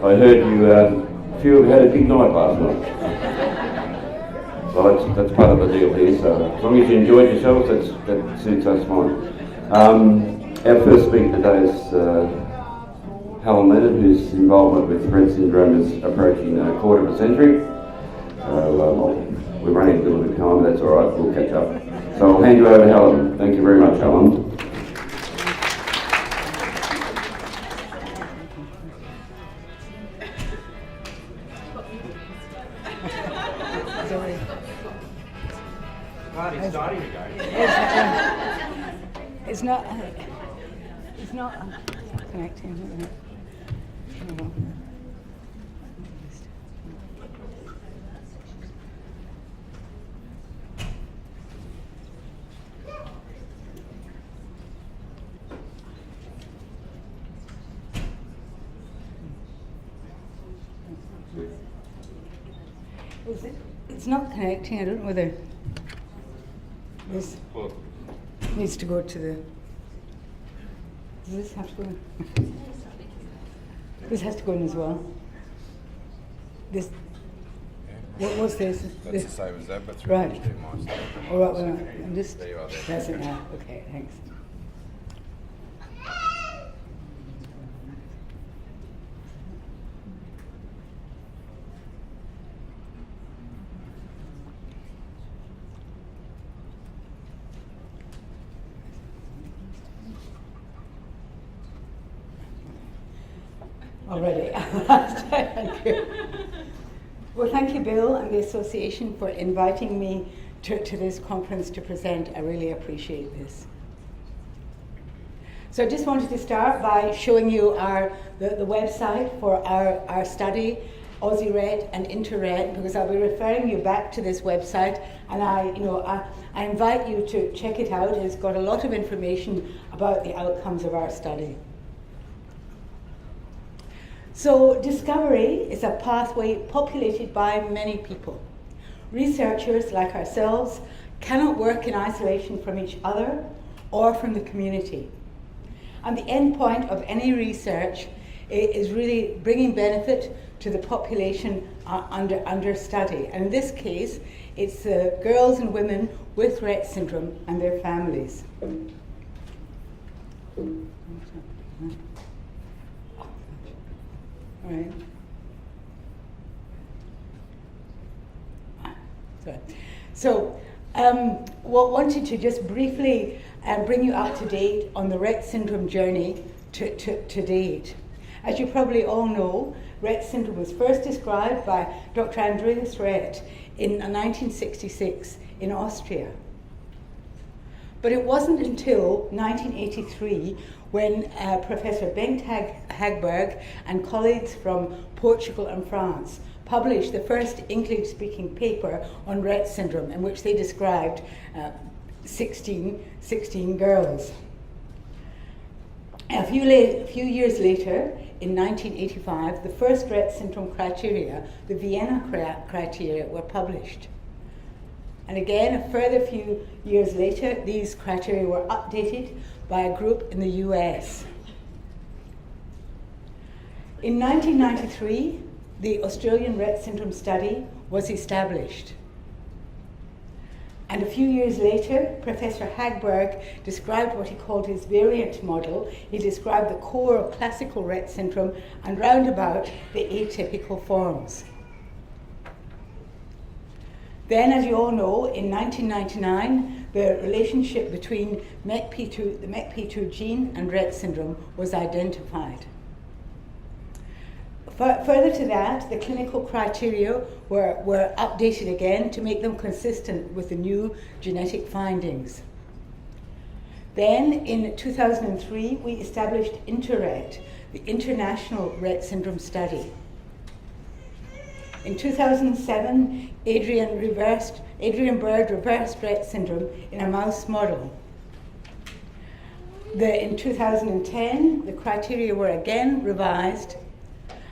I heard you, a few of you had a big night last night. Well, that's part of the deal here, so as long as you enjoyed yourselves, that suits us fine. Our first speaker today is Helen, Leonard, whose involvement with Rett syndrome is approaching a quarter of a century. We're running a little bit of time, but that's all right, we'll catch up. So I'll hand you over to Helen. Thank you very much, Helen. It's not connecting. It's not connecting. I don't know whether this needs to go to the. Does this have to go in? This has to go in as well. This. What's this? That's the same as that, but it's right. All right. Well, I'm just. There you are. That's it now. Okay. Thanks. Already. Thank you. Well, thank you, Bill, and the Association for inviting me to this conference to present. I really appreciate this. So I just wanted to start by showing you the website for our study, Aussie Rett and Inter-Rett, because I'll be referring you back to this website, and I invite you to check it out. It's got a lot of information about the outcomes of our study. So discovery is a pathway populated by many people. Researchers like ourselves cannot work in isolation from each other or from the community. And the end point of any research is really bringing benefit to the population under study. And in this case, it's girls and women with Rett syndrome and their families. All right. So, wanted to just briefly bring you up to date on the Rett syndrome journey to date. As you probably all know, Rett syndrome was first described by Dr. Andreas Rett in 1966 in Austria. But it wasn't until 1983 when Professor Bengt Hagberg and colleagues from Portugal and France published the first English-speaking paper on Rett syndrome, in which they described 16 girls. A few years later, in 1985, the first Rett syndrome criteria, the Vienna criteria, were published. And again, a further few years later, these criteria were updated by a group in the US. In 1993, the Australian Rett syndrome study was established. And a few years later, Professor Hagberg described what he called his variant model. He described the core of classical Rett syndrome and roundabout the atypical forms. Then, as you all know, in 1999, the relationship between the MECP2 gene and Rett syndrome was identified. Further to that, the clinical criteria were updated again to make them consistent with the new genetic findings. Then, in 2003, we established Inter-Rett, the International Rett Syndrome Study. In 2007, Adrian Bird reversed Rett syndrome in a mouse model. In 2010, the criteria were again revised.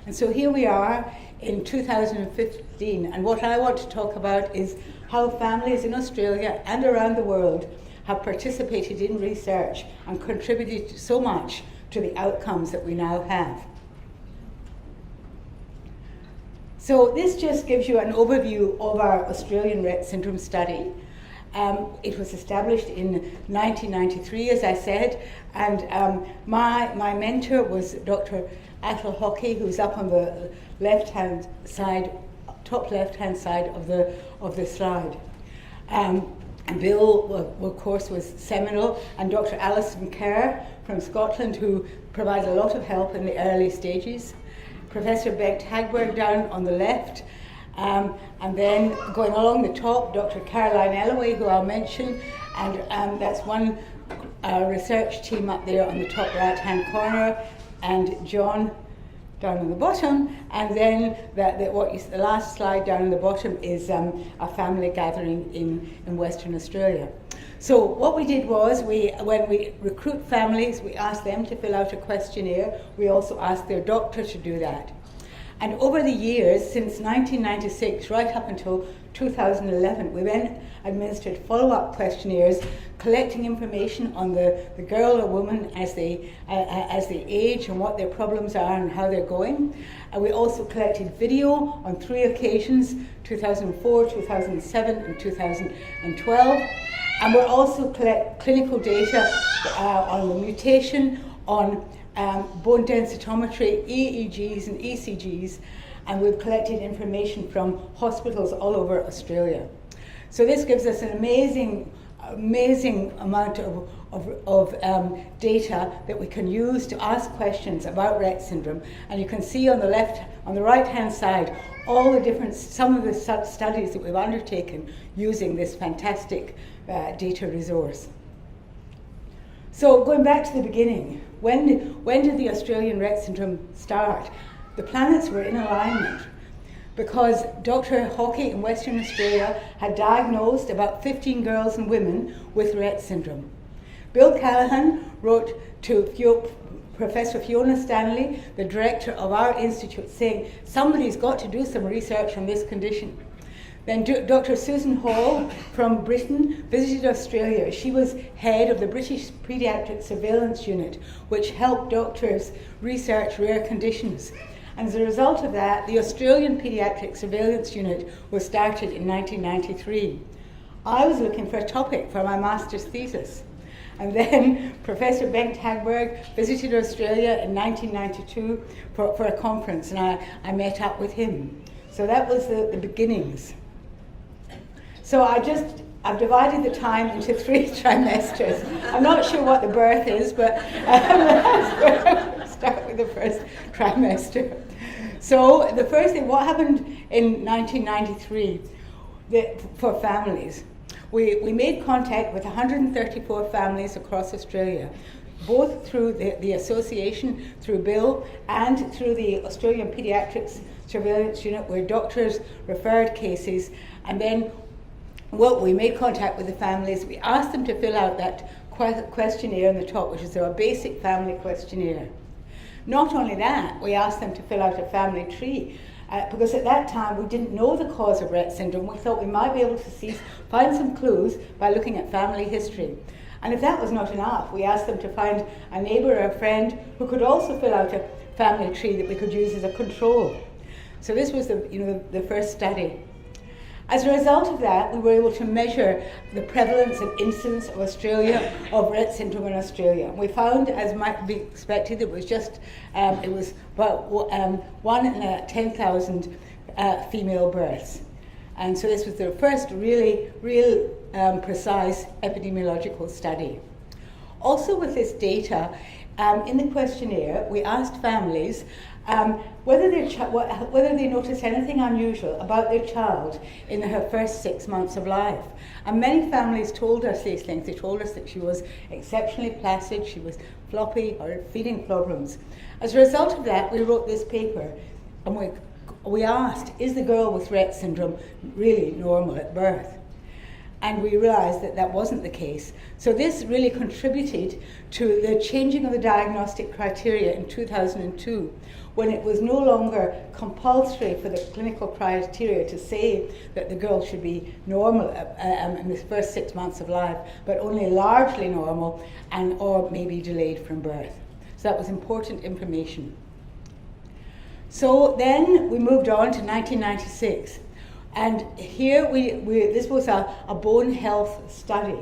And so here we are in 2015. And what I want to talk about is how families in Australia and around the world have participated in research and contributed so much to the outcomes that we now have. So this just gives you an overview of our Australian Rett syndrome study. It was established in 1993, as I said, and my mentor was Dr. Athol Hockey, who's up on the left-hand side, top left-hand side of the slide. And Bill, of course, was seminal, and Dr. Alison Kerr from Scotland, who provided a lot of help in the early stages. Professor Bengt Hagberg down on the left, and then going along the top, Dr. Caroline Ellaway, who I'll mention, and that's one research team up there on the top right-hand corner, and John down on the bottom, and then the last slide down on the bottom is a family gathering in Western Australia. So what we did was, when we recruit families, we ask them to fill out a questionnaire. We also ask their doctor to do that. And over the years, since 1996, right up until 2011, we then administered follow-up questionnaires, collecting information on the girl or woman as they age and what their problems are and how they're going. And we also collected video on 3 occasions, 2004, 2007 and 2012. And we'll also collect clinical data on the mutation, on bone densitometry, EEGs and ECGs, and we've collected information from hospitals all over Australia. So this gives us an amazing amount of data that we can use to ask questions about Rett syndrome. And you can see on the right-hand side, some of the studies that we've undertaken using this fantastic data resource. So going back to the beginning, when did the Australian Rett syndrome start? The planets were in alignment because Dr. Hockey in Western Australia had diagnosed about 15 girls and women with Rett syndrome. Bill Callahan wrote to Professor Fiona Stanley, the director of our institute, saying somebody's got to do some research on this condition. Then Dr. Susan Hall from Britain visited Australia. She was head of the British Paediatric Surveillance Unit, which helped doctors research rare conditions. And as a result of that, the Australian Paediatric Surveillance Unit was started in 1993. I was looking for a topic for my master's thesis. And then Professor Bengt Hagberg visited Australia in 1992 for a conference, and I met up with him. So that was the beginnings. So I've divided the time into 3 trimesters. I'm not sure what the birth is, but let's start with the first trimester. So the first thing, what happened in 1993 for families? We made contact with 134 families across Australia, both through the association, through Bill, and through the Australian Paediatrics Surveillance Unit, where doctors referred cases. And then we made contact with the families. We asked them to fill out that questionnaire on the top, which is our basic family questionnaire. Not only that, we asked them to fill out a family tree, because at that time we didn't know the cause of Rett syndrome. We thought we might be able to find some clues by looking at family history. And if that was not enough, we asked them to find a neighbour or a friend who could also fill out a family tree that we could use as a control. So this was the first study. As a result of that, we were able to measure the prevalence and incidence of Rett syndrome in Australia. We found, as might be expected, it was about 1 in 10,000 female births. And so this was the first real precise epidemiological study. Also with this data, in the questionnaire, we asked families whether they noticed anything unusual about their child in her first 6 months of life. And many families told us these things. They told us that she was exceptionally placid, she was floppy, or had feeding problems. As a result of that, we wrote this paper, and we asked, is the girl with Rett syndrome really normal at birth? And we realized that that wasn't the case. So this really contributed to the changing of the diagnostic criteria in 2002, when it was no longer compulsory for the clinical criteria to say that the girl should be normal in the first 6 months of life, but only largely normal or maybe delayed from birth. So that was important information. So then we moved on to 1996. And here this was a bone health study,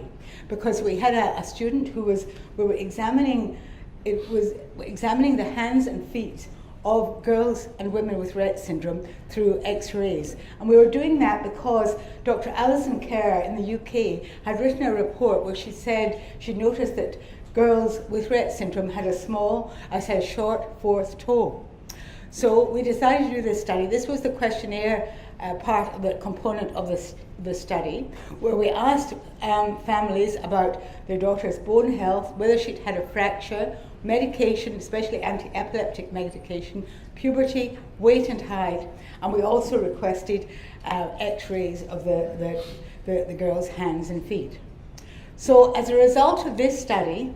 because we had a student who we were examining the hands and feet of girls and women with Rett syndrome through x-rays. And we were doing that because Dr. Alison Kerr in the UK had written a report where she said she noticed that girls with Rett syndrome had a short fourth toe. So we decided to do this study. This was the questionnaire part of the component of the study, where we asked families about their daughter's bone health, whether she'd had a fracture, medication, especially anti-epileptic medication, puberty, weight and height, and we also requested x-rays of the girls' hands and feet. So as a result of this study,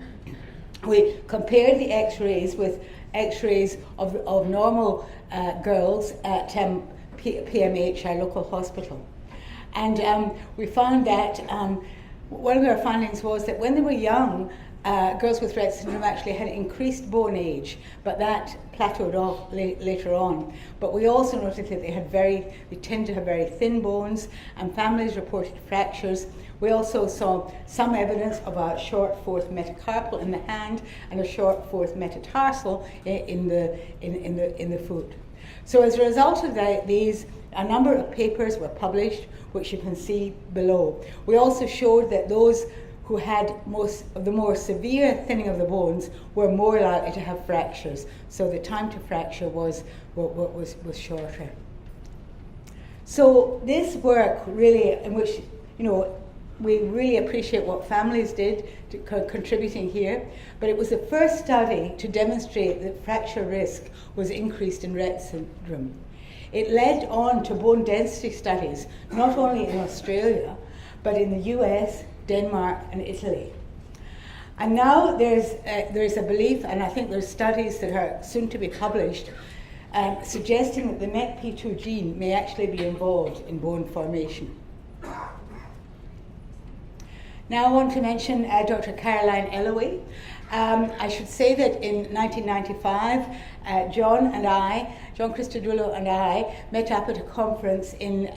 we compared the x-rays with x-rays of normal girls at PMH, our local hospital. And we found that one of our findings was that when they were young, girls with Rett syndrome actually had increased bone age, but that plateaued off later on. But we also noticed that they tend to have very thin bones, and families reported fractures. We also saw some evidence of a short fourth metacarpal in the hand and a short fourth metatarsal in the foot. So as a result of a number of papers were published, which you can see below. We also showed that those who had most of the more severe thinning of the bones were more likely to have fractures. So the time to fracture was shorter. So this work really, in which we really appreciate what families did contributing here, but it was the first study to demonstrate that fracture risk was increased in Rett syndrome. It led on to bone density studies, not only in Australia, but in the US, Denmark, and Italy. And now there's a belief, and I think there's studies that are soon to be published, suggesting that the MECP2 gene may actually be involved in bone formation. Now I want to mention Dr. Caroline Ellaway. I should say that in 1995, John Christodoulou and I met up at a conference in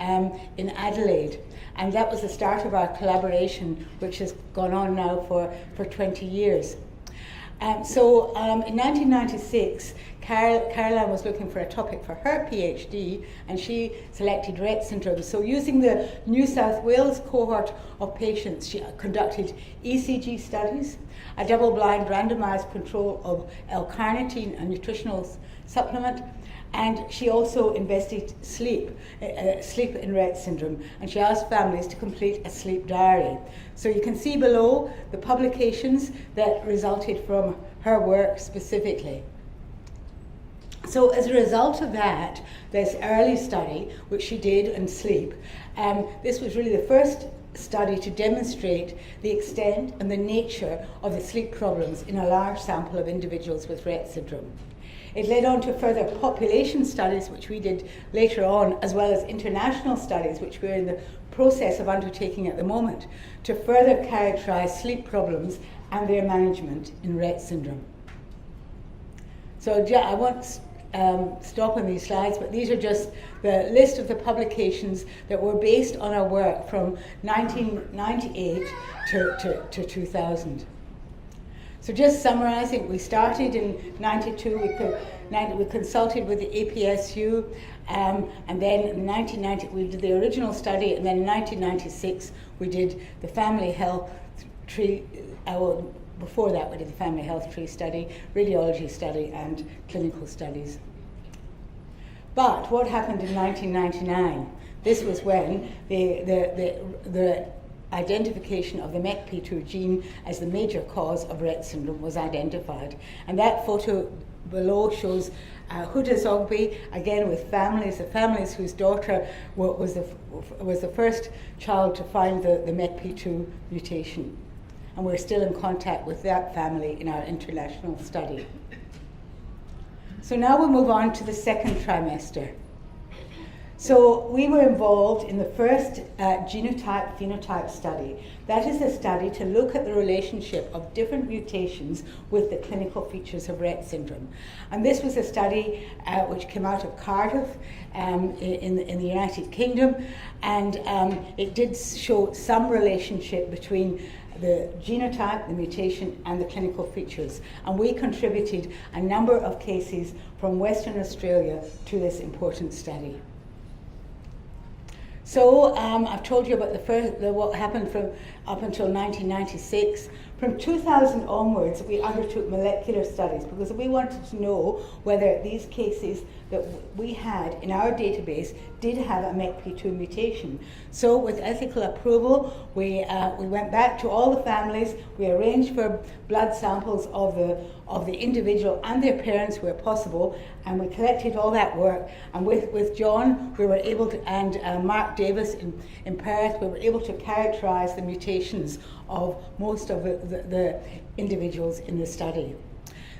Adelaide. And that was the start of our collaboration, which has gone on now for 20 years. So in 1996, Caroline was looking for a topic for her PhD, and she selected Rett syndrome. So using the New South Wales cohort of patients, she conducted ECG studies, a double-blind randomized control of L-carnitine, a nutritional supplement, and she also investigated sleep in Rett syndrome, and she asked families to complete a sleep diary. So you can see below the publications that resulted from her work specifically. So as a result of that, this early study, which she did in sleep, this was really the first study to demonstrate the extent and the nature of the sleep problems in a large sample of individuals with Rett syndrome. It led on to further population studies, which we did later on, as well as international studies, which we're in the process of undertaking at the moment, to further characterize sleep problems and their management in Rett syndrome. So I won't stop on these slides, but these are just the list of the publications that were based on our work from 1998 to 2000. So just summarizing, we started in 92, we consulted with the APSU, and then in 1990 we did the original study, and then in 1996 we did the family health tree, before that we did the family health tree study, radiology study, and clinical studies. But what happened in 1999? This was when the identification of the MECP2 gene as the major cause of Rett syndrome was identified. And that photo below shows Huda Zogby, again with families, the families whose daughter was the first child to find the MECP2 mutation. And we're still in contact with that family in our international study. So now we'll move on to the second trimester. So we were involved in the first genotype-phenotype study. That is a study to look at the relationship of different mutations with the clinical features of Rett syndrome. And this was a study which came out of Cardiff in the United Kingdom, and it did show some relationship between the genotype, the mutation, and the clinical features. And we contributed a number of cases from Western Australia to this important study. So I've told you about what happened from up until 1996. From 2000 onwards, we undertook molecular studies because we wanted to know whether these cases that we had in our database did have a MECP2 mutation. So with ethical approval, we went back to all the families, we arranged for blood samples of the individual and their parents where possible, and we collected all that work. And with John, we were able to, and Mark Davis in Perth, we were able to characterize the mutations of most of the individuals in the study.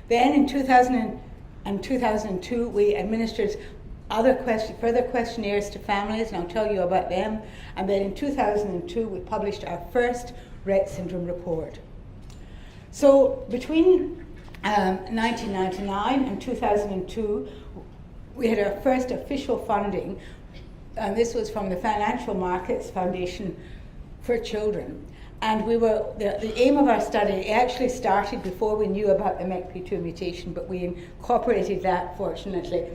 Then in 2000 and 2002, we administered further questionnaires to families, and I'll tell you about them. And then in 2002, we published our first Rett syndrome report. So between 1999 and 2002, we had our first official funding, and this was from the Financial Markets Foundation for Children. And the aim of our study actually started before we knew about the MECP2 mutation, but we incorporated that, fortunately,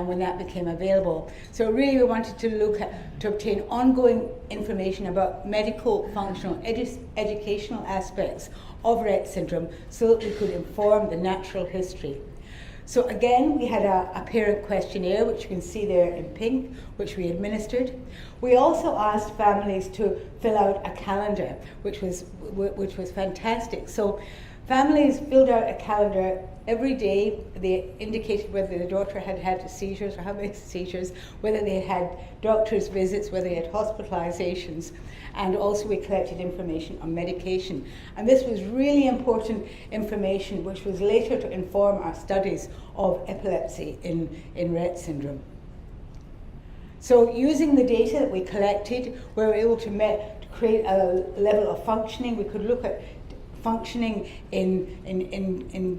when that became available. So really we wanted to obtain ongoing information about medical, functional, educational aspects of Rett syndrome so that we could inform the natural history. So again, we had a parent questionnaire, which you can see there in pink, which we administered. We also asked families to fill out a calendar, which was fantastic. So families filled out a calendar every day. They indicated whether the daughter had had seizures or how many seizures, whether they had doctor's visits, whether they had hospitalizations, and also we collected information on medication. And this was really important information which was later to inform our studies of epilepsy in Rett syndrome. So using the data that we collected, we were able to create a level of functioning. We could look at functioning in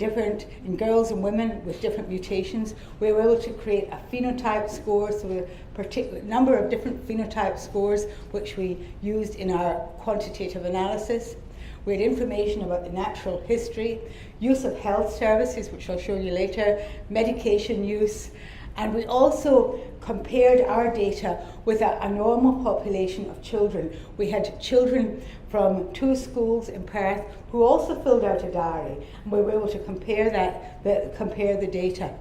girls and women with different mutations. We were able to create a phenotype score, so a particular number of different phenotype scores which we used in our quantitative analysis. We had information about the natural history, use of health services, which I'll show you later, medication use, and we also compared our data with a normal population of children. We had children from 2 schools in Perth who also filled out a diary, and we were able to compare the data.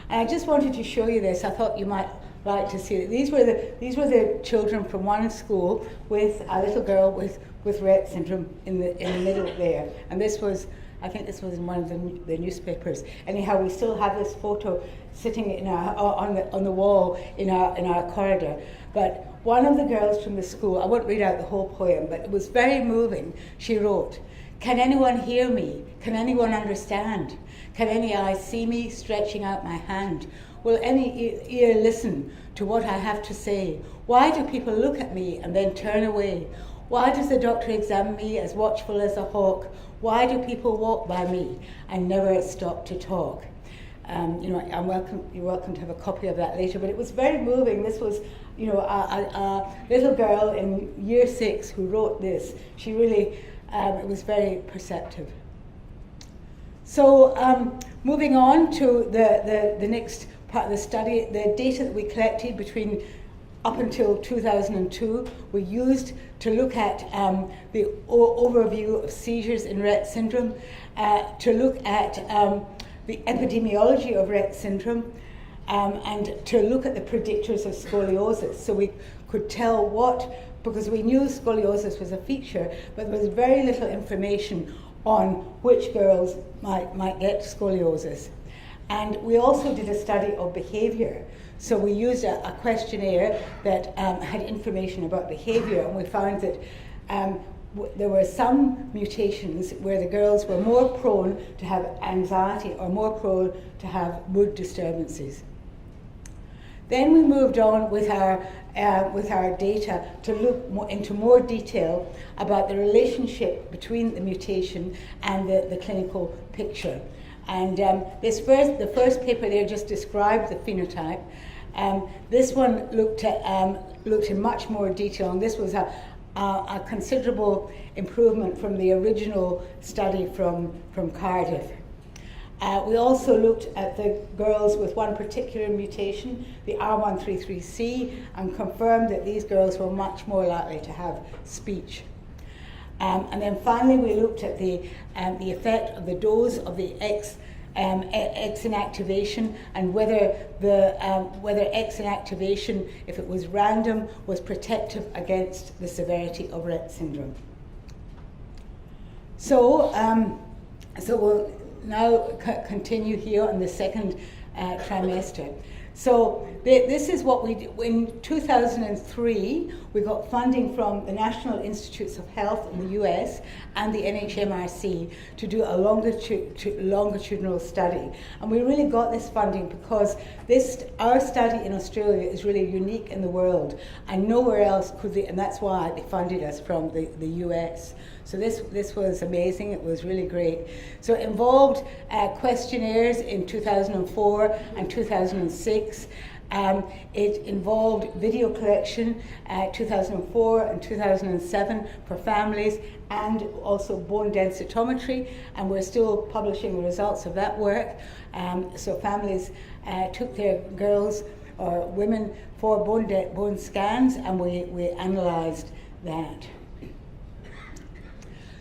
And I just wanted to show you this. I thought you might like to see it. These were the children from one school with a little girl with Rett syndrome in the middle there, and this was, I think this was in one of the newspapers. Anyhow, we still have this photo sitting on the wall in our corridor. But one of the girls from the school, I won't read out the whole poem, but it was very moving. She wrote, "Can anyone hear me? Can anyone understand? Can any eye see me stretching out my hand? Will any ear listen to what I have to say? Why do people look at me and then turn away? Why does the doctor examine me as watchful as a hawk? Why do people walk by me and never stop to talk?" You're welcome to have a copy of that later, but it was very moving. This was, a little girl in year 6 who wrote this. She really, it was very perceptive. So moving on to the next part of the study, the data that we collected between up until 2002, we used to look at the overview of seizures in Rett syndrome, to look at the epidemiology of Rett syndrome, and to look at the predictors of scoliosis. So we could tell because we knew scoliosis was a feature, but there was very little information on which girls might get scoliosis. And we also did a study of behavior. So we used a questionnaire that had information about behavior, and we found that there were some mutations where the girls were more prone to have anxiety or more prone to have mood disturbances. Then we moved on with our data to look into more detail about the relationship between the mutation and the clinical picture. And the first paper there just described the phenotype. This one looked in much more detail, and this was a considerable improvement from the original study from Cardiff. We also looked at the girls with one particular mutation, the R133C, and confirmed that these girls were much more likely to have speech. And then finally we looked at the effect of the dose of the X inactivation, and whether X inactivation, if it was random, was protective against the severity of Rett syndrome. So we'll now continue here on the second trimester. So this is what we did. In 2003, we got funding from the National Institutes of Health in the US and the NHMRC to do a longitudinal study. And we really got this funding because our study in Australia is really unique in the world, and nowhere else could they, and that's why they funded us from the US. So this was amazing. It was really great. So it involved questionnaires in 2004 and 2006. It involved video collection 2004 and 2007 for families, and also bone densitometry, and we're still publishing the results of that work. So families took their girls or women for bone scans, and we analysed that.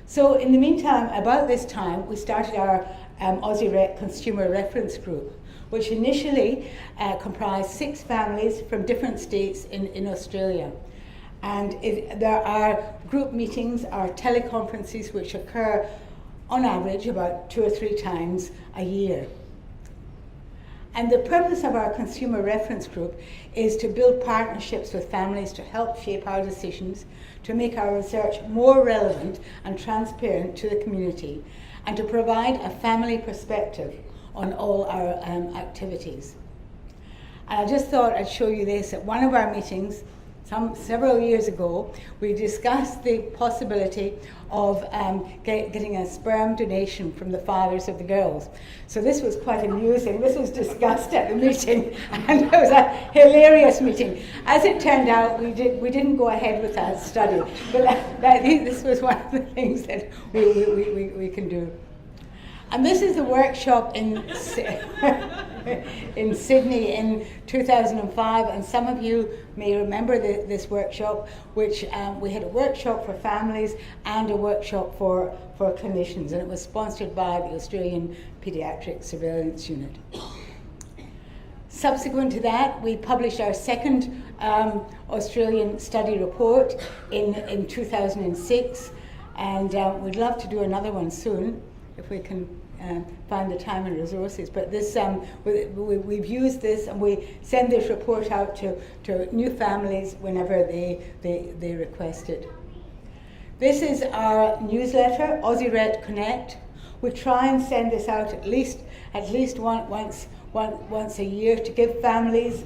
So in the meantime, about this time, we started our Aussie Rett Consumer Reference Group, which initially comprised 6 families from different states in Australia. And there are group meetings, or teleconferences, which occur on average about 2 or 3 times a year. And the purpose of our consumer reference group is to build partnerships with families to help shape our decisions, to make our research more relevant and transparent to the community, and to provide a family perspective on all our activities. And I just thought I'd show you this. At one of our meetings, several years ago, we discussed the possibility of getting a sperm donation from the fathers of the girls. So this was quite amusing. This was discussed at the meeting, and it was a hilarious meeting. As it turned out, we didn't go ahead with that study, but this was one of the things that we can do. And this is the workshop in Sydney in 2005, and some of you may remember this workshop, which we had a workshop for families and a workshop for clinicians, and it was sponsored by the Australian Paediatric Surveillance Unit. Subsequent to that, we published our second Australian study report in 2006, and we'd love to do another one soon, if we can find the time and resources. But this, we've used this, and we send this report out to new families whenever they request it. This is our newsletter, Aussie Rett Connect. We try and send this out at least once a year to give families,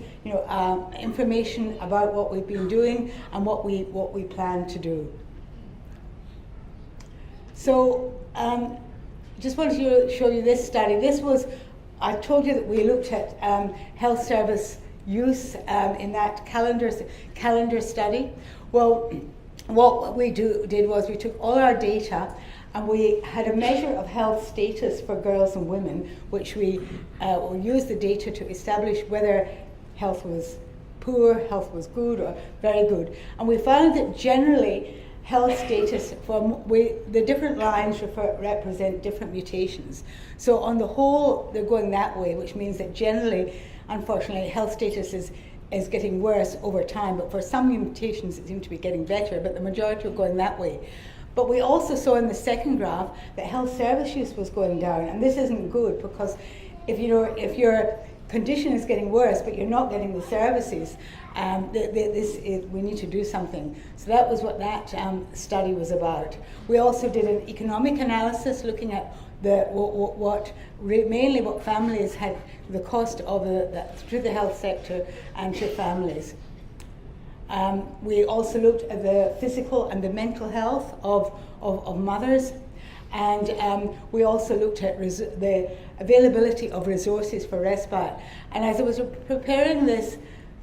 information about what we've been doing and what we plan to do. So. Just wanted to show you this study. I told you that we looked at health service use in that calendar study. Well, what we did was we took all our data, and we had a measure of health status for girls and women, which we used the data to establish whether health was poor, health was good, or very good. And we found that generally health status, the different lines represent different mutations. So on the whole, they're going that way, which means that generally, unfortunately, health status is getting worse over time. But for some mutations, it seems to be getting better, but the majority are going that way. But we also saw in the second graph that health service use was going down, and this isn't good, because if your condition is getting worse, but you're not getting the services, we need to do something. So that was what that study was about. We also did an economic analysis looking at mainly what families had, the cost of through the health sector and to families. We also looked at the physical and the mental health of mothers, and we also looked at the availability of resources for respite. And as I was preparing this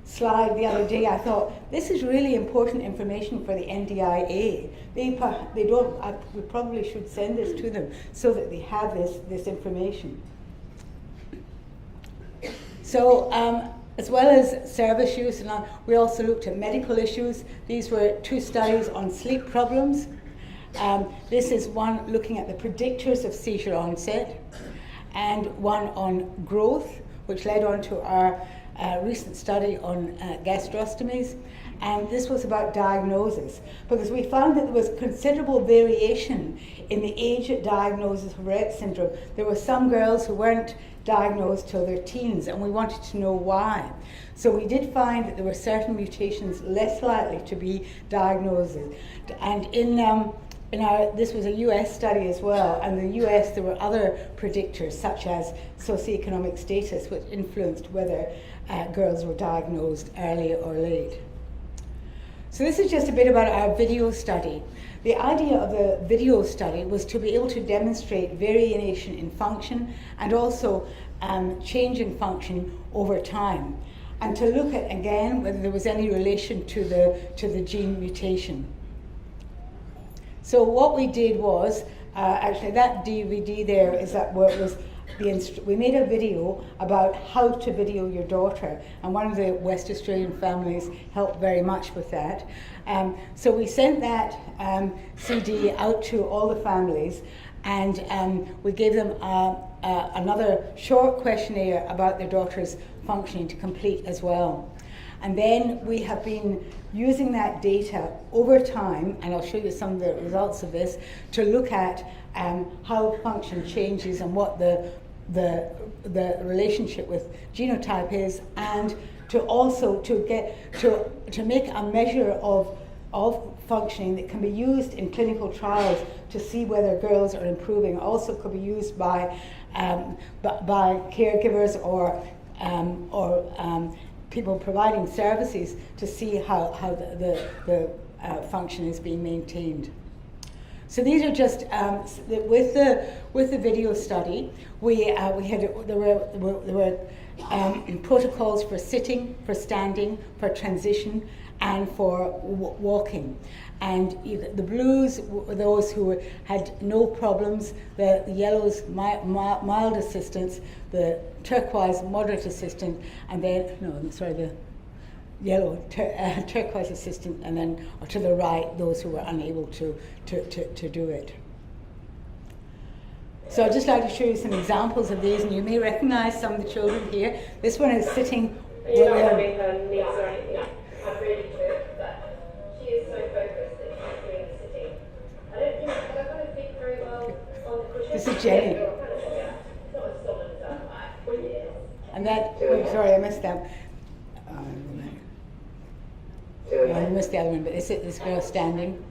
slide the other day, I thought this is really important information for the NDIA. We probably should send this to them so that they have this information. So, as well as service use, and we also looked at medical issues. These were 2 studies on sleep problems. This is one looking at the predictors of seizure onset, and one on growth, which led on to our recent study on gastrostomies. And this was about diagnosis, because we found that there was considerable variation in the age at diagnosis of Rett syndrome. There were some girls who weren't diagnosed till their teens, and we wanted to know why. So we did find that there were certain mutations less likely to be diagnosed. And this was a US study as well, and in the US there were other predictors such as socioeconomic status, which influenced whether girls were diagnosed early or late. So this is just a bit about our video study. The idea of the video study was to be able to demonstrate variation in function and also change in function over time, and to look at again whether there was any relation to the gene mutation. So what we did was, actually that DVD there is that where it was we made a video about how to video your daughter, and one of the West Australian families helped very much with that. So we sent that CD out to all the families, and we gave them another short questionnaire about their daughter's functioning to complete as well. And then we have been using that data over time, and I'll show you some of the results of this, to look at how function changes and what the relationship with genotype is, and to also to make a measure of functioning that can be used in clinical trials to see whether girls are improving. Also could be used by caregivers or people providing services to see how the function is being maintained. So these are just with the video study. There were protocols for sitting, for standing, for transition, and for walking. And the blues were those who had no problems, the yellows mild assistance, the turquoise moderate assistant, and then the yellow turquoise assistant, and then to the right those who were unable to do it. So I'd just like to show you some examples of these, and you may recognize some of the children here. This one is sitting. You're not having her knees or anything. No, I've really took that. She is so focused that she's doing the sitting. I don't kind of think very well on the cushion. This is Jenny. It's not as solid as that. And that, sorry, I missed that. I missed the other one, but this girl standing.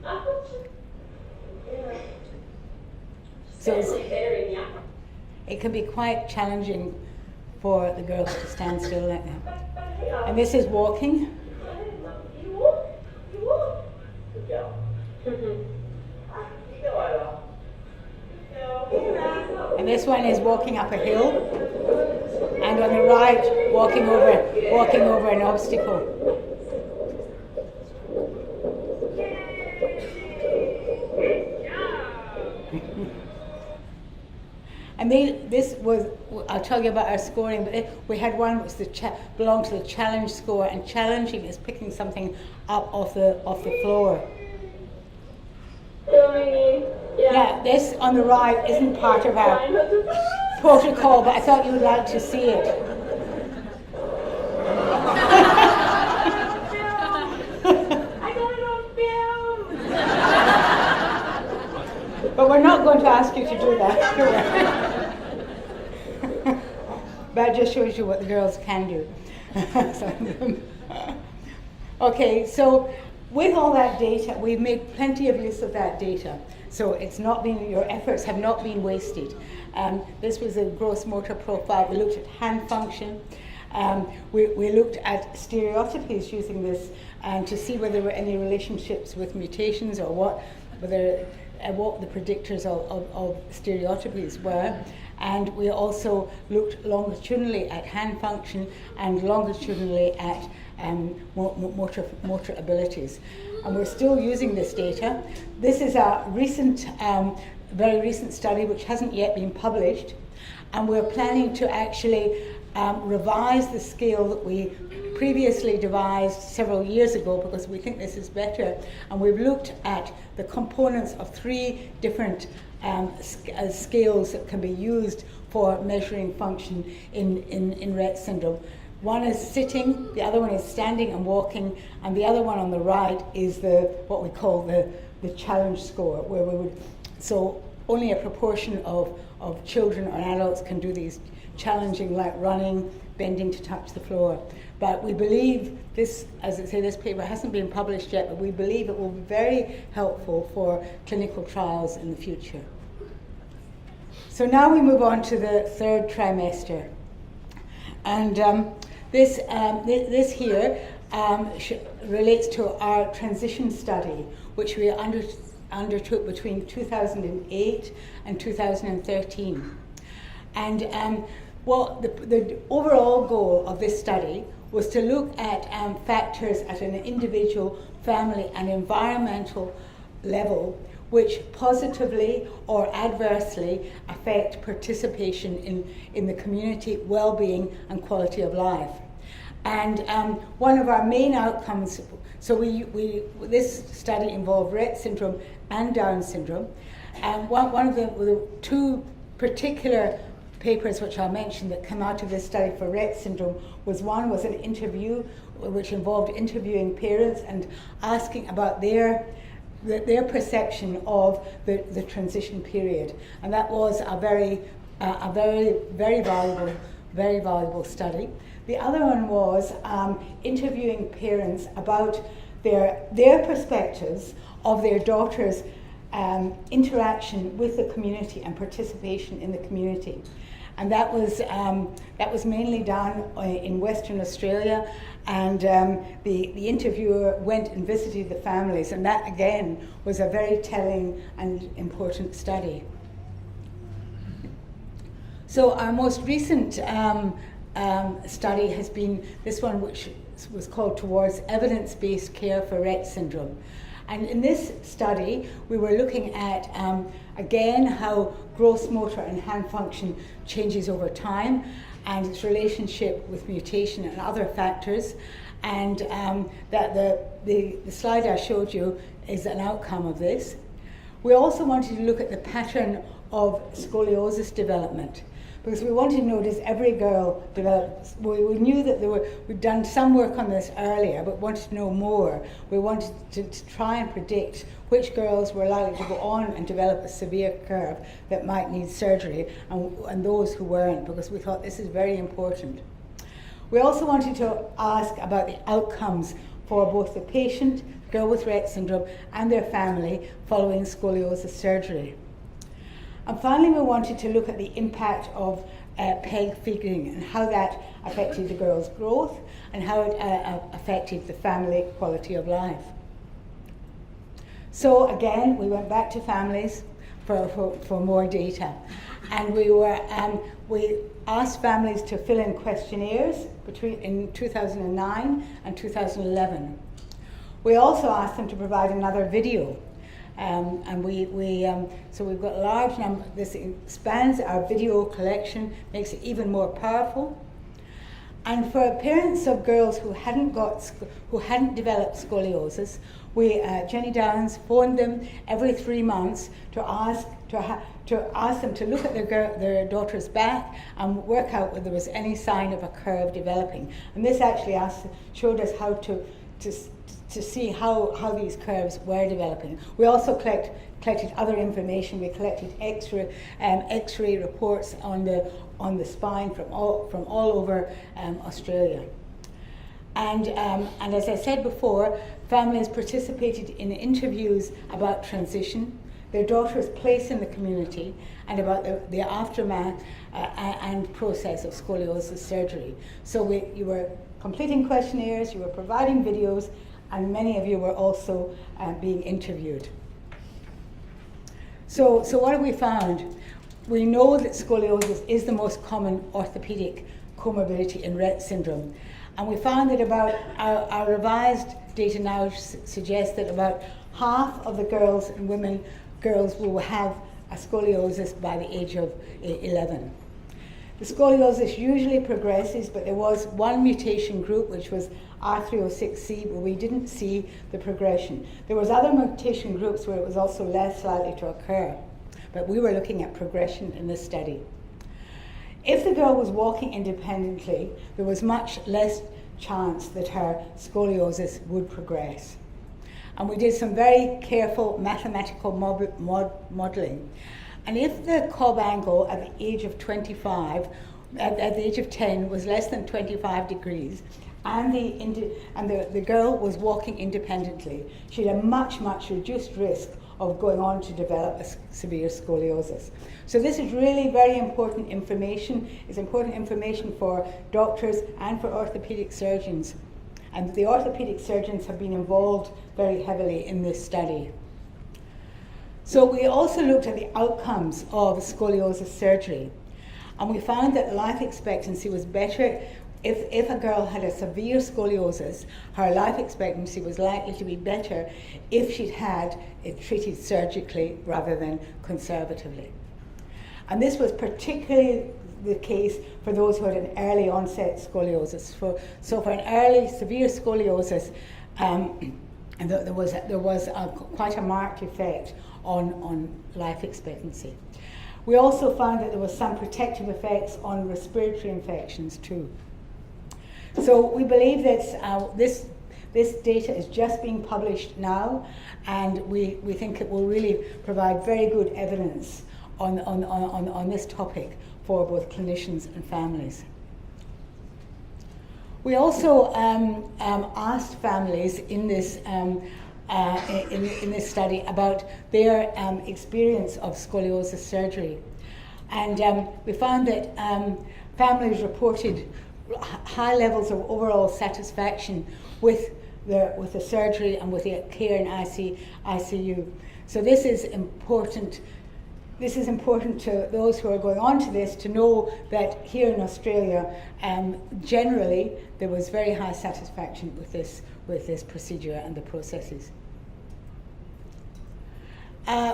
So it can be quite challenging for the girls to stand still like that. And this is walking. You walk. Good girl. And this one is walking up a hill. And on the right, walking over an obstacle. And this was, I'll tell you about our scoring, but we had one which belonged to the challenge score, and challenging is picking something up off the floor. Now, this on the right isn't part of our protocol, but I thought you would like to see it. I got it on film! But we're not going to ask you to do that. That just shows you what the girls can do. Okay, so with all that data, we've made plenty of use of that data. So it's not been, your efforts have not been wasted. This was a gross motor profile. We looked at hand function. We looked at stereotypies using this to see whether there were any relationships with mutations or what the predictors of stereotypies were. And we also looked longitudinally at hand function and longitudinally at motor abilities. And we're still using this data. This is a recent, very recent study which hasn't yet been published. And we're planning to actually revise the scale that we previously devised several years ago because we think this is better. And we've looked at the components of 3 different scales that can be used for measuring function in Rett syndrome. One is sitting, the other one is standing and walking, and the other one on the right is what we call the challenge score, where we would, so only a proportion of children or adults can do these challenging, like running, bending to touch the floor. But we believe this, as I say, this paper hasn't been published yet, but we believe it will be very helpful for clinical trials in the future. So now we move on to the 3rd trimester. And this here relates to our transition study, which we undertook between 2008 and 2013. And the overall goal of this study was to look at factors at an individual, family, and environmental level which positively or adversely affect participation in the community, well-being, and quality of life. And one of our main outcomes, so this study involved Rett syndrome and Down syndrome. And one of the 2 particular papers which I'll mention that came out of this study for Rett syndrome was an interview which involved interviewing parents and asking about their perception of the transition period, and that was a very valuable study. The other one was interviewing parents about their perspectives of their daughters' interaction with the community and participation in the community. And that was mainly done in Western Australia, and the interviewer went and visited the families, and that again was a very telling and important study. So our most recent study has been this one, which was called Towards Evidence-Based Care for Rett Syndrome. And in this study, we were looking at, again, how gross motor and hand function changes over time and its relationship with mutation and other factors. And that the slide I showed you is an outcome of this. We also wanted to look at the pattern of scoliosis development, because we wanted to know, does every girl develop? We knew that we'd done some work on this earlier, but wanted to know more. We wanted to try and predict which girls were likely to go on and develop a severe curve that might need surgery, and those who weren't, because we thought this is very important. We also wanted to ask about the outcomes for both the patient, girl with Rett syndrome, and their family following scoliosis surgery. And finally, we wanted to look at the impact of peg feeding and how that affected the girl's growth and how it affected the family quality of life. So again, we went back to families for more data. And we asked families to fill in questionnaires in 2009 and 2011. We also asked them to provide another video. So we've got a large number. This expands our video collection, makes it even more powerful. And for parents of girls who hadn't developed scoliosis, Jenny Downs phoned them every 3 months to ask them to look at their daughter's back and work out whether there was any sign of a curve developing. And this actually showed us how to see how these curves were developing. We also collected other information. We collected X-ray reports on the spine from all over Australia. And as I said before, families participated in interviews about transition, their daughter's place in the community, and about the aftermath and process of scoliosis surgery. So you were completing questionnaires, you were providing videos, and many of you were also being interviewed. So what have we found? We know that scoliosis is the most common orthopedic comorbidity in Rett syndrome. And we found that about our revised data now suggests that about half of the girls will have a scoliosis by the age of 11. The scoliosis usually progresses, but there was one mutation group, which was R306C, where we didn't see the progression. There was other mutation groups where it was also less likely to occur, but we were looking at progression in this study. If the girl was walking independently, there was much less chance that her scoliosis would progress. And we did some very careful mathematical modelling. And if the Cobb angle at the age of 25, at the age of 10, was less than 25 degrees, and the girl was walking independently, she had a much, much reduced risk of going on to develop a severe scoliosis. So this is really very important information. It's important information for doctors and for orthopedic surgeons. And the orthopedic surgeons have been involved very heavily in this study. So we also looked at the outcomes of scoliosis surgery. And we found that life expectancy was better. If a girl had a severe scoliosis, her life expectancy was likely to be better if she'd had it treated surgically rather than conservatively. And this was particularly the case for those who had an early onset scoliosis. So for an early severe scoliosis, there was quite a marked effect on life expectancy. We also found that there was some protective effects on respiratory infections too. So we believe that this data is just being published now, and we think it will really provide very good evidence on this topic for both clinicians and families. We also asked families in this in this study about their experience of scoliosis surgery, and we found that families reported high levels of overall satisfaction with the surgery and with the care in ICU. So this is important. This is important to those who are going on to this to know that here in Australia, generally there was very high satisfaction with this procedure and the processes.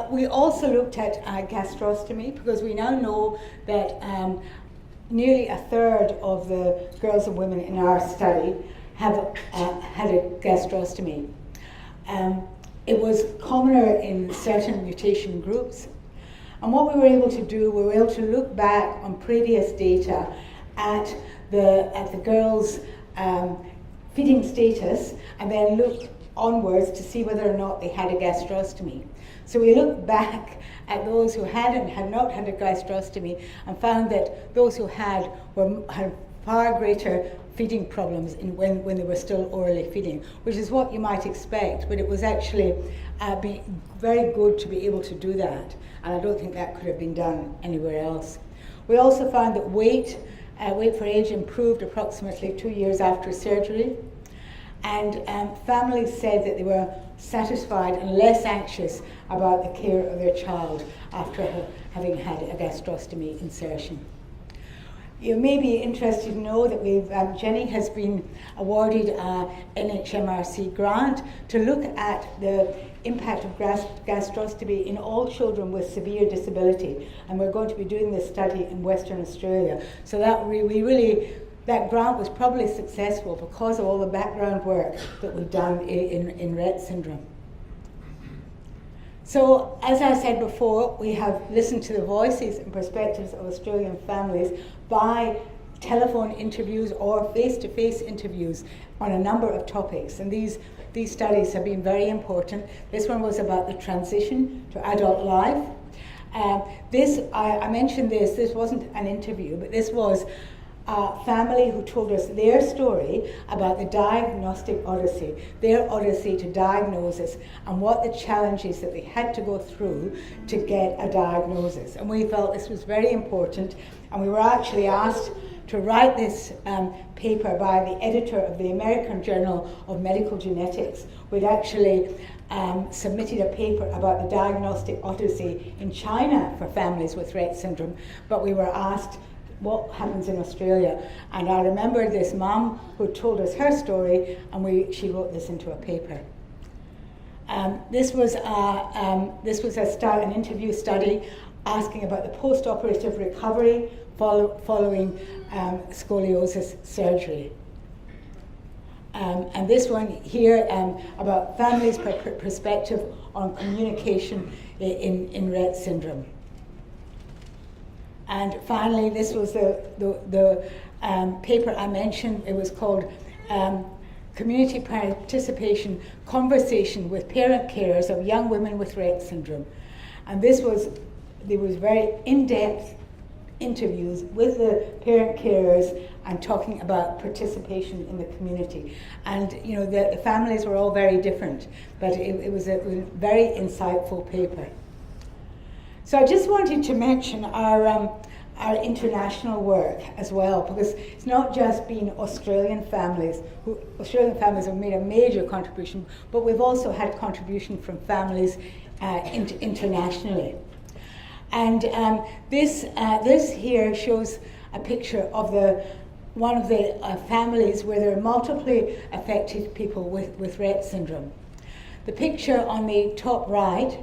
We also looked at gastrostomy, because we now know that nearly a third of the girls and women in our study have had a gastrostomy. It was commoner in certain mutation groups. And what we were able to do, we were able to look back on previous data at the girls' feeding status, and then look onwards to see whether or not they had a gastrostomy. So we looked back at those who had and had not had a gastrostomy, and found that those who had far greater feeding problems when they were still orally feeding, which is what you might expect, but it was actually very good to be able to do that, and I don't think that could have been done anywhere else. We also found that weight for age improved approximately 2 years after surgery, and families said that they were satisfied and less anxious about the care of their child after having had a gastrostomy insertion. You may be interested to know that Jenny has been awarded a NHMRC grant to look at the impact of gastrostomy in all children with severe disability, and we're going to be doing this study in Western Australia. So that grant was probably successful because of all the background work that we've done in Rett syndrome. So, as I said before, we have listened to the voices and perspectives of Australian families by telephone interviews or face-to-face interviews on a number of topics, and these studies have been very important. This one was about the transition to adult life. I mentioned this wasn't an interview, but this was a family who told us their story about the diagnostic odyssey, their odyssey to diagnosis, and what the challenges that they had to go through to get a diagnosis. And we felt this was very important, and we were actually asked to write this paper by the editor of the American Journal of Medical Genetics. We'd actually submitted a paper about the diagnostic odyssey in China for families with Rett syndrome, but we were asked what happens in Australia. And I remember this mum who told us her story, and she wrote this into a paper. This was an interview study asking about the post-operative recovery following scoliosis surgery. And this one here about families' perspective on communication in Rett syndrome. And finally, this was the paper I mentioned. It was called Community Participation Conversation with Parent Carers of Young Women with Rett Syndrome. And there was very in-depth interviews with the parent carers and talking about participation in the community. And the families were all very different, but it was a very insightful paper. So I just wanted to mention our international work as well, because it's not just been Australian families have made a major contribution, but we've also had contribution from families internationally. And this here shows a picture of one of the families where there are multiply affected people with Rett syndrome. The picture on the top right,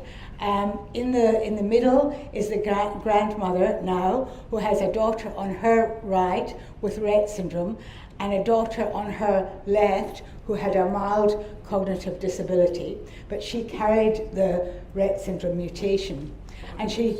in the middle is the grandmother now, who has a daughter on her right with Rett syndrome, and a daughter on her left who had a mild cognitive disability, but she carried the Rett syndrome mutation. And she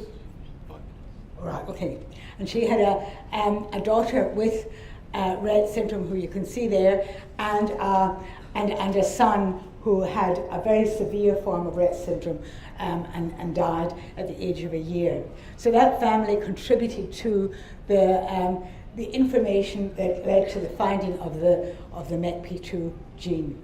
had a daughter with Rett syndrome, who you can see there, and a son who had a very severe form of Rett syndrome and died at the age of a year. So that family contributed to the information that led to the finding of the MECP2 gene.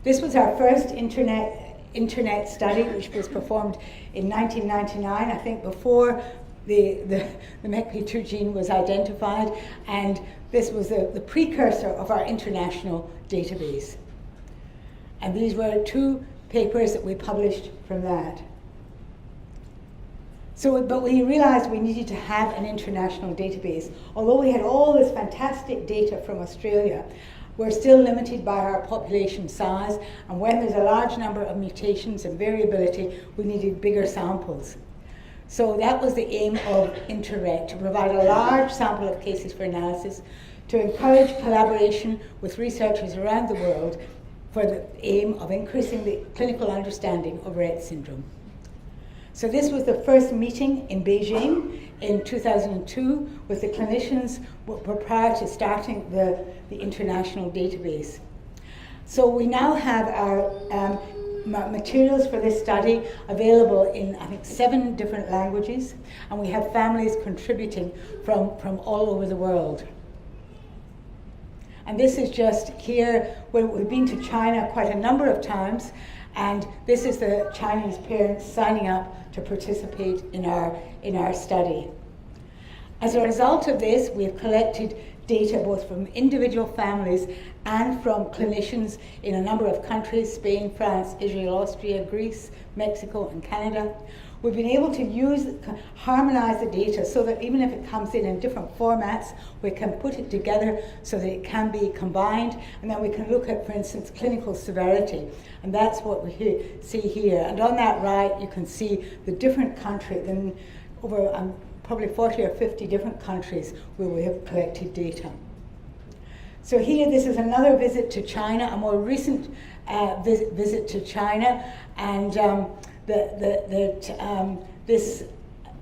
This was our first internet study, which was performed in 1999, I think before the MECP2 gene was identified, and this was the precursor of our international database. And these were 2 papers that we published from that. But we realized we needed to have an international database. Although we had all this fantastic data from Australia, we're still limited by our population size, and when there's a large number of mutations and variability, we needed bigger samples. So that was the aim of InterRett, to provide a large sample of cases for analysis, to encourage collaboration with researchers around the world for the aim of increasing the clinical understanding of Rett syndrome. So this was the first meeting in Beijing in 2002 with the clinicians prior to starting the international database. So we now have our materials for this study available in, I think, 7 different languages, and we have families contributing from all over the world. And this is just here, where we've been to China quite a number of times, and this is the Chinese parents signing up to participate in our study. As a result of this, we've collected data both from individual families and from clinicians in a number of countries: Spain, France, Israel, Austria, Greece, Mexico, and Canada. We've been able to harmonize the data so that even if it comes in different formats, we can put it together so that it can be combined, and then we can look at, for instance, clinical severity. And that's what we see here. And on that right, you can see the different countries, and over probably 40 or 50 different countries where we have collected data. So here, this is another visit to China, a more recent visit to China, and this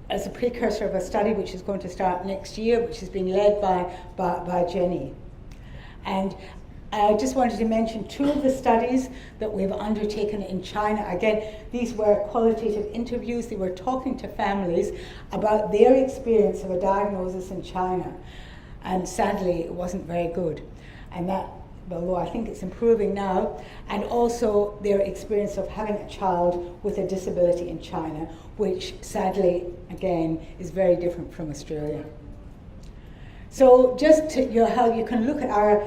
as a precursor of a study which is going to start next year, which is being led by Jenny. And I just wanted to mention 2 of the studies that we've undertaken in China. Again, these were qualitative interviews. They were talking to families about their experience of a diagnosis in China. And sadly, it wasn't very good. And that, although I think it's improving now, and also their experience of having a child with a disability in China, which sadly, again, is very different from Australia. So just how you can look at our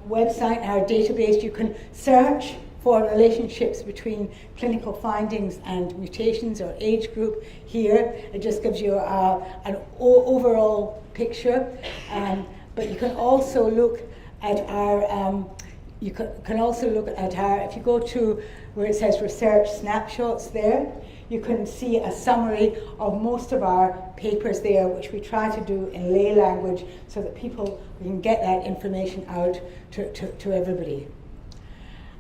website, our database, you can search for relationships between clinical findings and mutations or age group here. It just gives you an overall picture. But you can also look at our, if you go to where it says research snapshots there, you can see a summary of most of our papers there, which we try to do in lay language so that we can get that information out to everybody.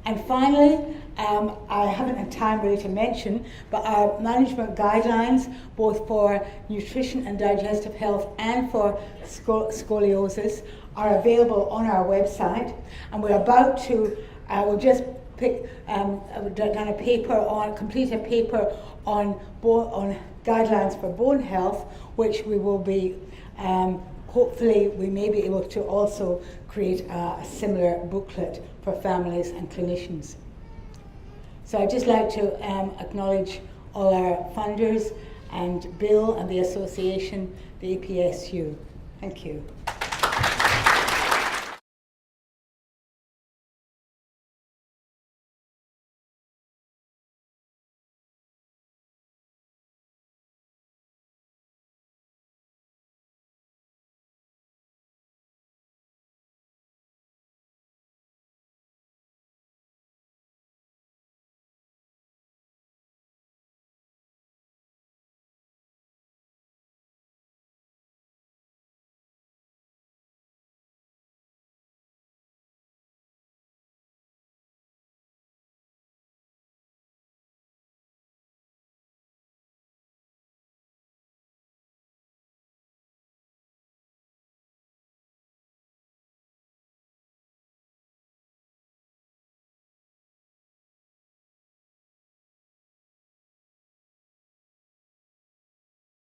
And finally, I haven't had time really to mention, but our management guidelines, both for nutrition and digestive health and for scoliosis, are available on our website. And we're about to, we'll just complete a paper on guidelines for bone health, which we will be, hopefully we may be able to also create a similar booklet for families and clinicians. So I'd just like to acknowledge all our funders and Bill and the association, the APSU. Thank you.